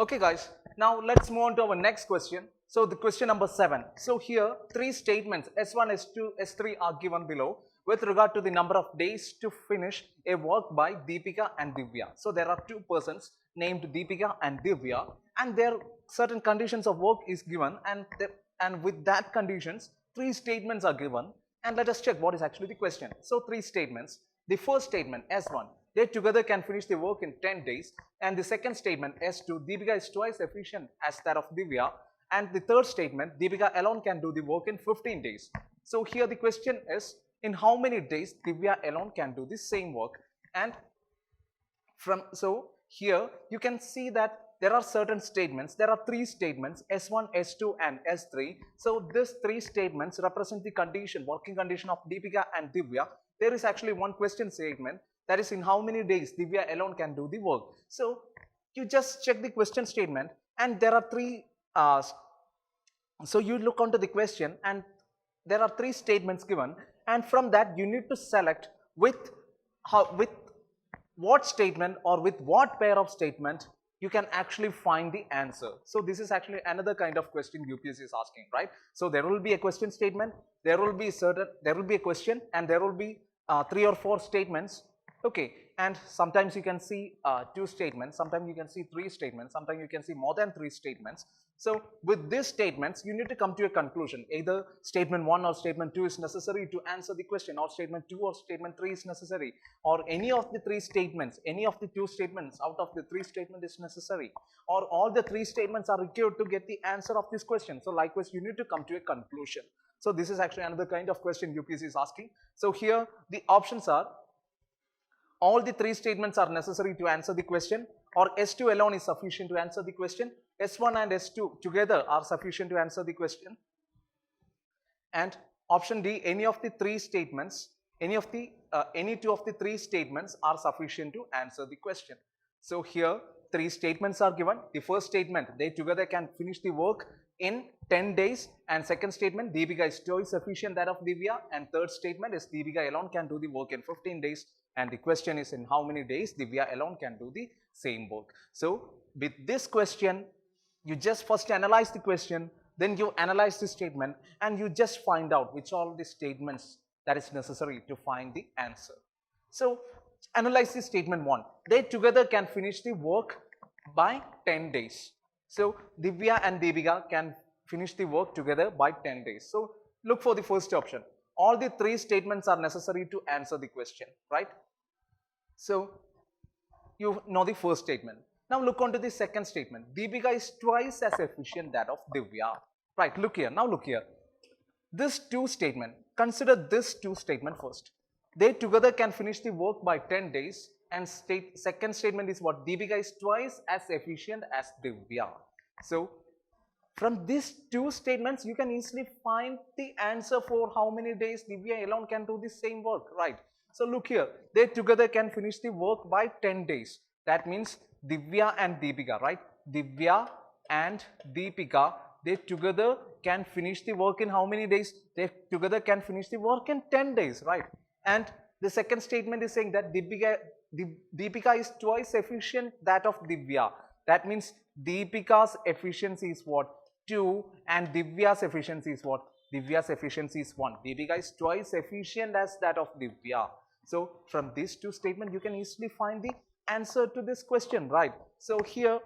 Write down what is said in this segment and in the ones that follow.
Okay guys, now let's move on to our next question. So the question number 7. So here three statements S1, S2, S3 are given below with regard to the number of days to finish a work by Deepika and Divya. So there are two persons named Deepika and Divya, and their certain conditions of work is given, and with that conditions three statements are given, and let us check what is actually the question. So three statements. The first statement S1, they together can finish the work in 10 days, and the second statement S2, Deepika is twice efficient as that of Divya, and the third statement, Deepika alone can do the work in 15 days. So here the question is, in how many days Divya alone can do the same work? And so here you can see that there are certain statements. There are three statements S1, S2 and S3. So these three statements represent the condition, working condition of Deepika and Divya. There is actually one question statement, that is in how many days Divya alone can do the work. So you just check the question statement, and there are three so you look onto the question, and there are three statements given, and from that you need to select with what statement or with what pair of statement you can actually find the answer. So this is actually another kind of question UPSC is asking, right? So there will be a question statement, there will be a question, and there will be 3 or 4 statements. Okay, and sometimes you can see 2 statements, sometimes you can see 3 statements, sometimes you can see more than 3 statements. So with these statements you need to come to a conclusion. Either statement 1 or statement 2 is necessary to answer the question, or statement 2 or statement 3 is necessary, or any of the 3 statements, any of the 2 statements out of the 3 statements is necessary, or all the 3 statements are required to get the answer of this question. So likewise you need to come to a conclusion. So this is actually another kind of question UPSC is asking. So here the options are, all the 3 statements are necessary to answer the question, or S2 alone is sufficient to answer the question, S1 and S2 together are sufficient to answer the question, and option D, any of the 3 statements, any 2 of the 3 statements are sufficient to answer the question. So here 3 statements are given. The first statement, they together can finish the work in 10 days, and second statement, Deepika is twice efficient that of Divya, and third statement is Deepika alone can do the work in 15 days, and the question is in how many days Divya alone can do the same work. So with this question, you just first analyze the question, then you analyze the statement, and you just find out which all the statements that is necessary to find the answer. So analyze the statement 1. They together can finish the work by 10 days. So Divya and Deepika can finish the work together by 10 days. So look for the first option. All the 3 statements are necessary to answer the question, right? So you know the first statement. Now look on to the second statement. Deepika is twice as efficient that of Divya. Right, look here. Now look here. This 2 statement, consider this 2 statement first. They together can finish the work by 10 days, and second statement is what? Deepika is twice as efficient as Divya. So from these 2 statements you can easily find the answer for how many days Divya alone can do the same work, right? So look here, they together can finish the work by 10 days. That means Divya and Deepika, right? Divya and Deepika, they together can finish the work in how many days? They together can finish the work in 10 days, right? And the second statement is saying that Deepika is twice efficient that of Divya. That means Deepika's efficiency is what? 2, and Divya's efficiency is what? Divya's efficiency is 1. Deepika is twice efficient as that of Divya. So from these 2 statements you can easily find the answer to this question, right? So here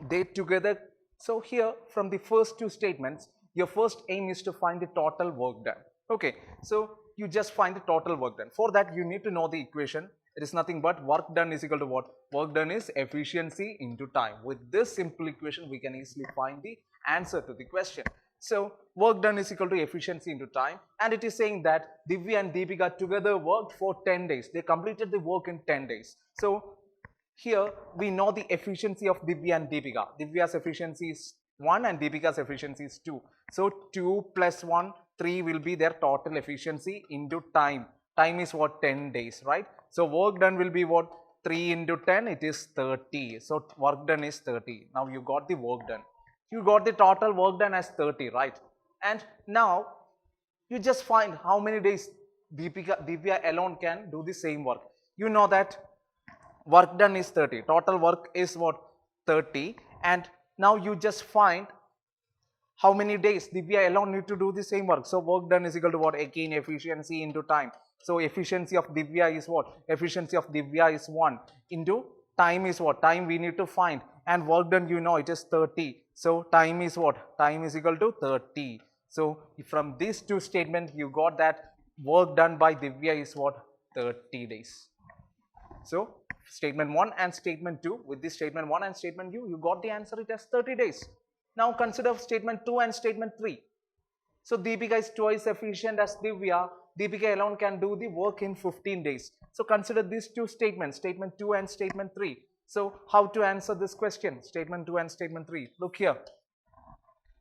they together, so here from the first 2 statements, your first aim is to find the total work done. Okay, so you just find the total work done. For that you need to know the equation. It is nothing but work done is equal to what? Work done is efficiency into time. With this simple equation we can easily find the answer to the question. So work done is equal to efficiency into time, and it is saying that Divya and Deepika together worked for 10 days. They completed the work in 10 days. So here we know the efficiency of Divya and Deepika. Divya's efficiency is 1 and Deepika's efficiency is 2. So 2 plus 1, 3 will be their total efficiency into time. Time is what? 10 days, right? So work done will be what? 3 into 10, it is 30. So work done is 30. Now you got the work done. You got the total work done as 30, right? And now you just find how many days Divya alone can do the same work. You know that work done is 30. Total work is what? 30, and now you just find how many days Divya alone need to do the same work. So work done is equal to what? Again, efficiency into time. So efficiency of Divya is what? Efficiency of Divya is 1 into time is what? Time we need to find, and work done, you know, it is 30. So time is what? Time is equal to 30. So from these two statements you got that work done by Divya is what? 30 days. So statement 1 and statement 2, with this statement 1 and statement 2, you got the answer, it has 30 days. Now consider statement 2 and statement 3. So Deepika is twice efficient as Divya. Deepika alone can do the work in 15 days. So consider these two statements, statement 2 and statement 3. So how to answer this question, statement 2 and statement 3? Look here.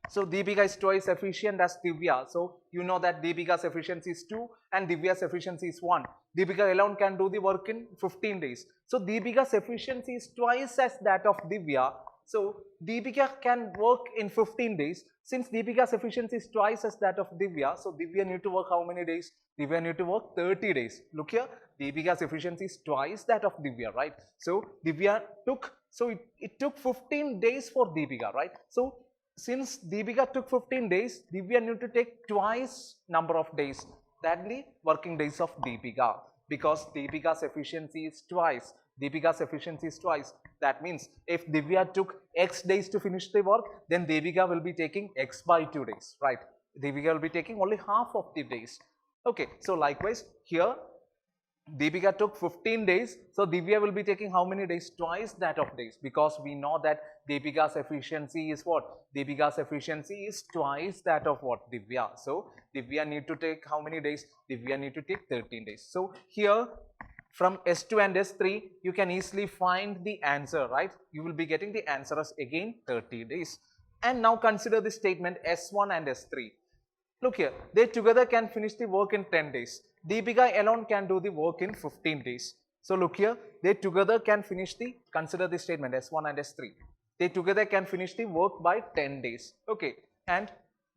So Deepika is twice efficient as Divya. So you know that Deepika's efficiency is 2 and Divya's efficiency is 1. Deepika alone can do the work in 15 days. So Deepika's efficiency is twice as that of Divya. So Deepika can work in 15 days. Since Deepika's efficiency is twice as that of Divya, so Divya need to work how many days? Divya need to work 30 days. Look here, Deepika's efficiency is twice that of Divya, right? So Divya took, so it took 15 days for Deepika, right? So since Deepika took 15 days, Divya need to take twice number of days, that the working days of Deepika, because Deepika's efficiency is twice. Deepika's efficiency is twice. That means if Divya took X days to finish the work, then Deepika will be taking X by 2 days, right? Deepika will be taking only half of the days. Okay, so likewise here Deepika took 15 days, so Divya will be taking how many days? Twice that of days, because we know that Deepika's efficiency is what? Deepika's efficiency is twice that of what? Divya. So Divya need to take how many days? Divya need to take 13 days. So here from S2 and S3 you can easily find the answer, right? You will be getting the answer as again 30 days. And now consider the statement S1 and S3. Look here, they together can finish the work in 10 days. Deepika alone can do the work in 15 days. So look here, they together can finish the, consider the statement S1 and S3. They together can finish the work by 10 days. Okay, and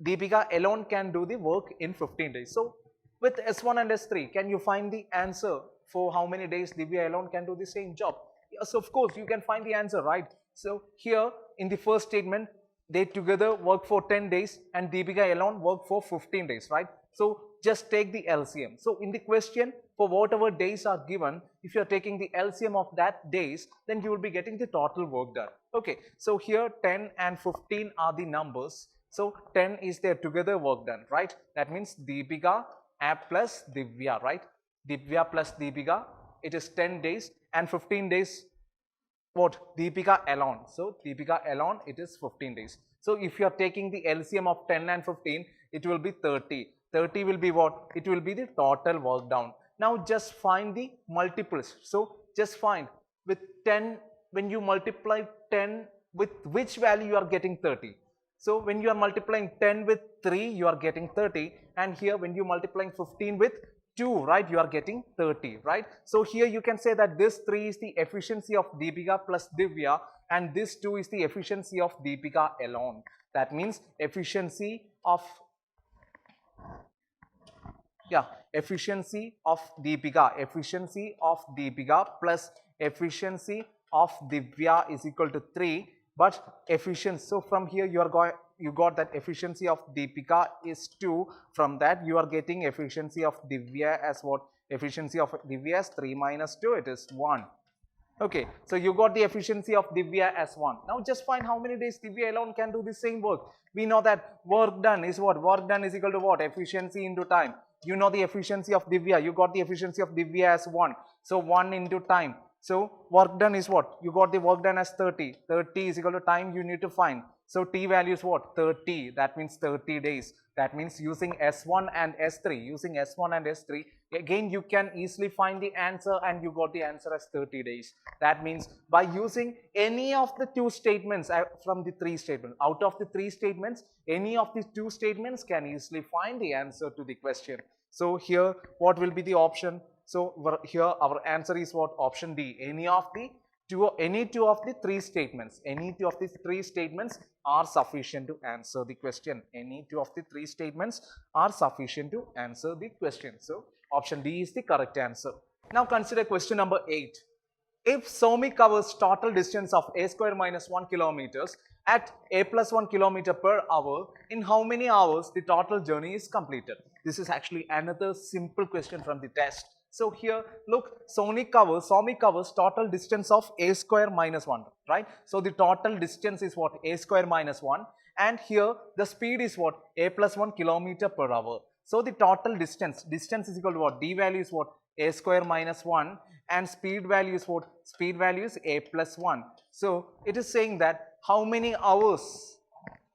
Deepika alone can do the work in 15 days. So with S1 and S3, can you find the answer for how many days Divya alone can do the same job? Yes, of course, you can find the answer, right? So here in the first statement, they together work for 10 days and Deepika alone work for 15 days, right? So just take the LCM. So in the question, for whatever days are given, if you are taking the LCM of that days, then you will be getting the total work done. Okay, so here 10 and 15 are the numbers. So 10 is their together work done, right? That means Deepika plus Divya, right? Divya plus Deepika, it is 10 days, and 15 days what? Deepika alone. So Deepika alone, it is 15 days. So if you are taking the LCM of 10 and 15, it will be 30. 30 will be what? It will be the total work done. Now just find the multiples. So just find with 10, when you multiply 10 with which value you are getting 30. So when you are multiplying 10 with 3, you are getting 30, and here when you are multiplying 15 with 2, right, you are getting 30, right? So here you can say that this 3 is the efficiency of Deepika plus Divya, and this 2 is the efficiency of Deepika alone. That means efficiency of efficiency of Deepika plus efficiency of Divya is equal to 3, but efficiency, so from here you got that efficiency of Deepika is 2, from that you are getting efficiency of Divya as what? Efficiency of Divya as 3 minus 2, it is 1. Okay, so you got the efficiency of Divya as 1. Now just find how many days Divya alone can do the same work. We know that work done is what? Work done is equal to what? Efficiency into time. You know the efficiency of Divya. You got the efficiency of Divya as 1. So 1 into time. So work done is what? You got the work done as 30. 30 is equal to time you need to find. So T value is what? 30. That means 30 days. That means using S1 and S3. Using S1 and S3. Again, you can easily find the answer, and you got the answer as 30 days. That means by using any of the two statements from the three statements, out of the three statements, any of the two statements can easily find the answer to the question. So here, what will be the option? So here our answer is what? Option D. Any two of the three statements. Any two of the three statements are sufficient to answer the question. Any two of the three statements are sufficient to answer the question. So option D is the correct answer. Now consider question number 8. If Somi covers total distance of a square minus 1 kilometers at a plus 1 kilometer per hour, in how many hours the total journey is completed? This is actually another simple question from the test. So here, look, Somi covers total distance of a square minus 1, right? So the total distance is what? A square minus 1, and here the speed is what? A plus 1 kilometer per hour. So the total distance is equal to what? D value is what? A square minus 1, and speed value is what? Speed value is a plus 1. So it is saying that how many hours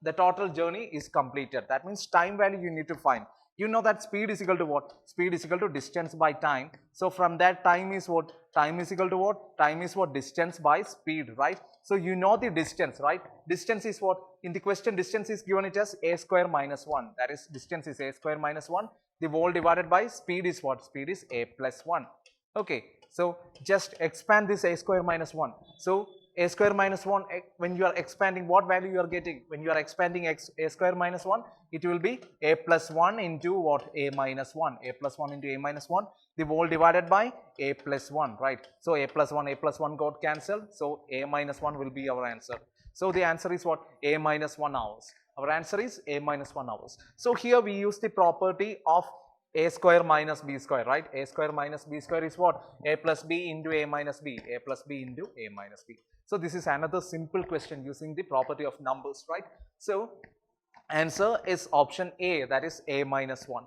the total journey is completed. That means time value you need to find. You know that speed is equal to what? Speed is equal to distance by time. So from that, time is what? Time is equal to what? Time is what? Distance by speed, right? So you know the distance, right? Distance is what? In the question, distance is given it as a square minus 1. That is, distance is a square minus 1. The whole divided by speed is what? Speed is a plus 1. Okay, so just expand this a square minus 1. So a square minus 1, when you are expanding, what value you are getting? When you are expanding a square minus 1, it will be a plus 1 into what? A minus 1. A plus 1 into a minus 1. The whole divided by a plus 1, right? So a plus 1 got cancelled. So a minus 1 will be our answer. So the answer is what? A minus 1 hours. Our answer is a minus 1 hours. So here we use the property of a square minus b square, right? A square minus b square is what? A plus b into a minus b. A plus b into a minus b. So this is another simple question using the property of numbers, right? So answer is option A, that is a minus 1.